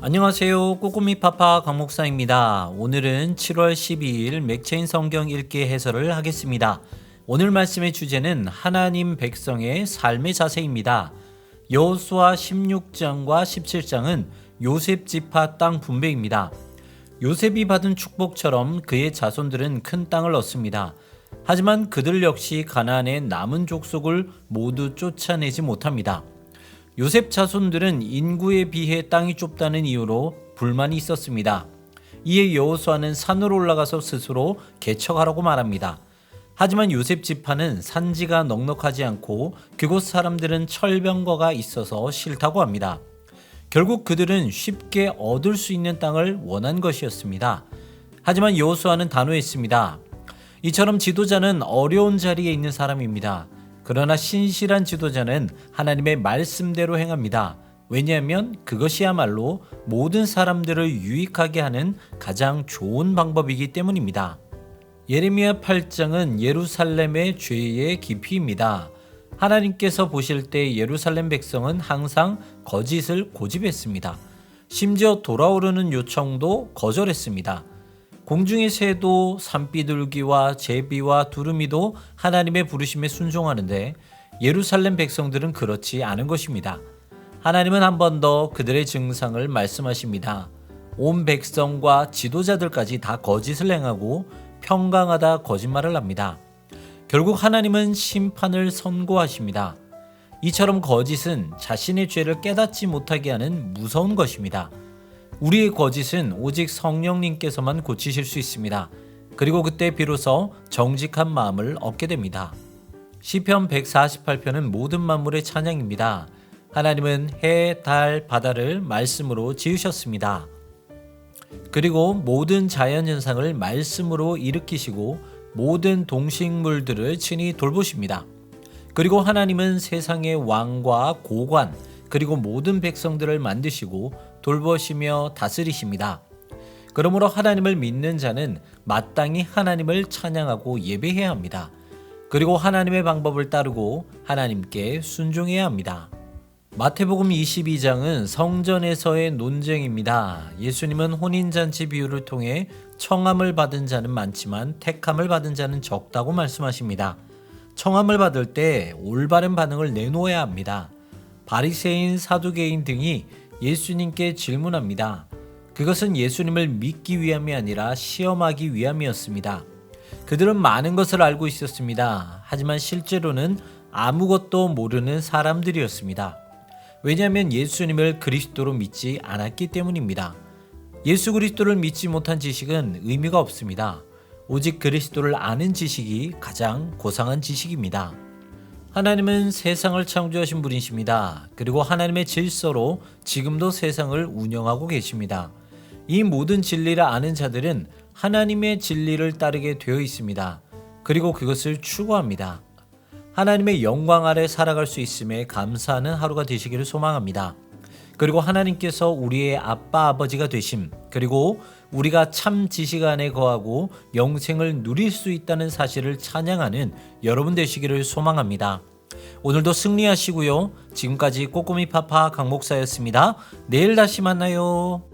안녕하세요. 꼬꼬미 파파 강목사입니다. 오늘은 7월 12일 맥체인 성경 읽기 해설을 하겠습니다. 오늘 말씀의 주제는 하나님 백성의 삶의 자세입니다. 여호수아 16장과 17장은 요셉 지파 땅 분배입니다. 요셉이 받은 축복처럼 그의 자손들은 큰 땅을 얻습니다. 하지만 그들 역시 가나안의 남은 족속을 모두 쫓아내지 못합니다. 요셉 자손들은 인구에 비해 땅이 좁다는 이유로 불만이 있었습니다. 이에 여호수아는 산으로 올라가서 스스로 개척하라고 말합니다. 하지만 요셉 지파는 산지가 넉넉하지 않고 그곳 사람들은 철병거가 있어서 싫다고 합니다. 결국 그들은 쉽게 얻을 수 있는 땅을 원한 것이었습니다. 하지만 여호수아는 단호했습니다. 이처럼 지도자는 어려운 자리에 있는 사람입니다. 그러나 신실한 지도자는 하나님의 말씀대로 행합니다. 왜냐하면 그것이야말로 모든 사람들을 유익하게 하는 가장 좋은 방법이기 때문입니다. 예레미야 8장은 예루살렘의 죄의 깊이입니다. 하나님께서 보실 때 예루살렘 백성은 항상 거짓을 고집했습니다. 심지어 돌아오려는 요청도 거절했습니다. 공중의 새도 산비둘기와 제비와 두루미도 하나님의 부르심에 순종하는데 예루살렘 백성들은 그렇지 않은 것입니다. 하나님은 한 번 더 그들의 증상을 말씀하십니다. 온 백성과 지도자들까지 다 거짓을 행하고 평강하다 거짓말을 합니다. 결국 하나님은 심판을 선고하십니다. 이처럼 거짓은 자신의 죄를 깨닫지 못하게 하는 무서운 것입니다. 우리의 거짓은 오직 성령님께서만 고치실 수 있습니다. 그리고 그때 비로소 정직한 마음을 얻게 됩니다. 시편 148편은 모든 만물의 찬양입니다. 하나님은 해, 달, 바다를 말씀으로 지으셨습니다. 그리고 모든 자연현상을 말씀으로 일으키시고 모든 동식물들을 친히 돌보십니다. 그리고 하나님은 세상의 왕과 고관 그리고 모든 백성들을 만드시고 돌보시며 다스리십니다. 그러므로 하나님을 믿는 자는 마땅히 하나님을 찬양하고 예배해야 합니다. 그리고 하나님의 방법을 따르고 하나님께 순종해야 합니다. 마태복음 22장은 성전에서의 논쟁입니다. 예수님은 혼인잔치 비유를 통해 청함을 받은 자는 많지만 택함을 받은 자는 적다고 말씀하십니다. 청함을 받을 때 올바른 반응을 내놓아야 합니다. 바리새인, 사두개인 등이 예수님께 질문합니다. 그것은 예수님을 믿기 위함이 아니라 시험하기 위함이었습니다. 그들은 많은 것을 알고 있었습니다. 하지만 실제로는 아무것도 모르는 사람들이었습니다. 왜냐하면 예수님을 그리스도로 믿지 않았기 때문입니다. 예수 그리스도를 믿지 못한 지식은 의미가 없습니다. 오직 그리스도를 아는 지식이 가장 고상한 지식입니다. 하나님은 세상을 창조하신 분이십니다. 그리고 하나님의 질서로 지금도 세상을 운영하고 계십니다. 이 모든 진리를 아는 자들은 하나님의 진리를 따르게 되어 있습니다. 그리고 그것을 추구합니다. 하나님의 영광 아래 살아갈 수 있음에 감사하는 하루가 되시기를 소망합니다. 그리고 하나님께서 우리의 아빠 아버지가 되심, 그리고 우리가 참 지식 안에 거하고 영생을 누릴 수 있다는 사실을 찬양하는 여러분 되시기를 소망합니다. 오늘도 승리하시고요. 지금까지 꼬꼬미 파파 강목사였습니다. 내일 다시 만나요.